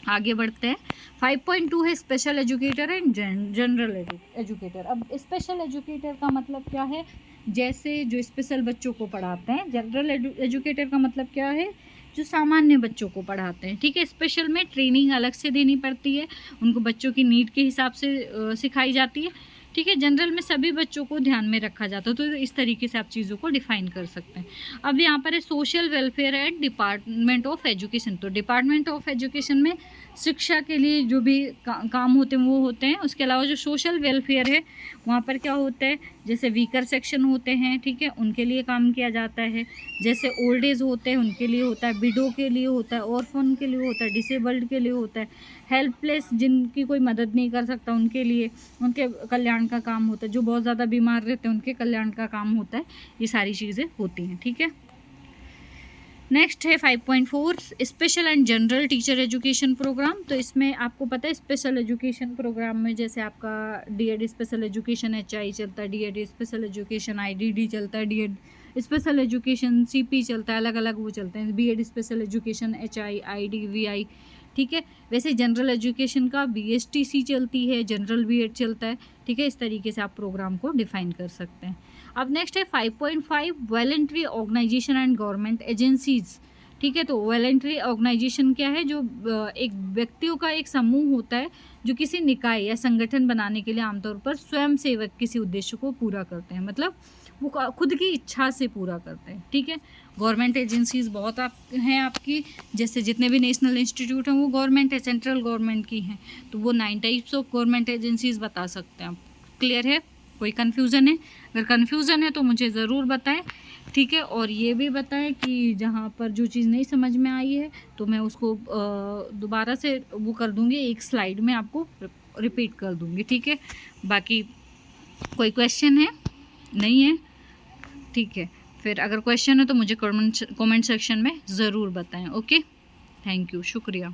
आगे बढ़ते हैं। 5.2 है special educator and general educator. अब स्पेशल एजुकेटर का मतलब क्या है, जैसे जो स्पेशल बच्चों को पढ़ाते हैं। जनरल एजुकेटर का मतलब क्या है, जो सामान्य बच्चों को पढ़ाते हैं, ठीक है। स्पेशल में ट्रेनिंग अलग से देनी पड़ती है, उनको बच्चों की नीड के हिसाब से सिखाई जाती है, ठीक है। जनरल में सभी बच्चों को ध्यान में रखा जाता है, तो इस तरीके से आप चीज़ों को डिफाइन कर सकते हैं। अब यहाँ पर है social welfare at department of education. तो डिपार्टमेंट ऑफ एजुकेशन में शिक्षा के लिए जो भी काम होते हैं वो होते हैं। उसके अलावा जो सोशल वेलफेयर है वहाँ पर क्या होता है, जैसे वीकर सेक्शन होते हैं, ठीक है, उनके लिए काम किया जाता है। जैसे ओल्ड एज होते हैं उनके लिए होता है, विडो के लिए होता है, ऑर्फन के लिए होता है, डिसेबल्ड के लिए होता है, हेल्पलेस जिनकी कोई मदद नहीं कर सकता उनके लिए, उनके कल्याण का काम होता है। जो बहुत ज़्यादा बीमार रहते हैं उनके कल्याण का काम होता है। ये सारी चीज़ें होती हैं, ठीक है। नेक्स्ट है 5.4 special and general teacher education program. तो इसमें आपको पता है स्पेशल एजुकेशन प्रोग्राम में जैसे आपका डीएड स्पेशल एजुकेशन HI चलता है, डीएड स्पेशल एजुकेशन IDD चलता है, डीएड स्पेशल एजुकेशन CP चलता है, अलग अलग वो चलते हैं। B Ed special education HI ID VI, ठीक है। वैसे जनरल एजुकेशन का BSTC चलती है, जनरल बीएड चलता है, ठीक है। इस तरीके से आप प्रोग्राम को डिफाइन कर सकते हैं। अब नेक्स्ट है 5.5 voluntary organisation and government agencies, ठीक है। तो वॉलंटरी ऑर्गेनाइजेशन क्या है, जो एक व्यक्तियों का एक समूह होता है जो किसी निकाय या संगठन बनाने के लिए आमतौर पर स्वयं सेवक किसी उद्देश्य को पूरा करते हैं, मतलब वो खुद की इच्छा से पूरा करते हैं, ठीक है। गवर्नमेंट एजेंसीज बहुत हैं आपकी, जैसे जितने भी नेशनल इंस्टीट्यूट हैं वो गवर्नमेंट है, सेंट्रल गवर्नमेंट की हैं। तो वो 9 टाइप्स ऑफ गवर्नमेंट एजेंसीज बता सकते हैं आप। क्लियर है, कोई कन्फ्यूज़न है? अगर कन्फ्यूज़न है तो मुझे ज़रूर बताएं, ठीक है। और ये भी बताएं कि जहाँ पर जो चीज़ नहीं समझ में आई है तो मैं उसको दोबारा से वो कर दूँगी, एक स्लाइड में आपको रिपीट कर दूँगी, ठीक है। बाकी कोई क्वेश्चन है? नहीं है, ठीक है। फिर अगर क्वेश्चन है तो मुझे कमेंट सेक्शन में ज़रूर बताएं। ओके, थैंक यू, शुक्रिया।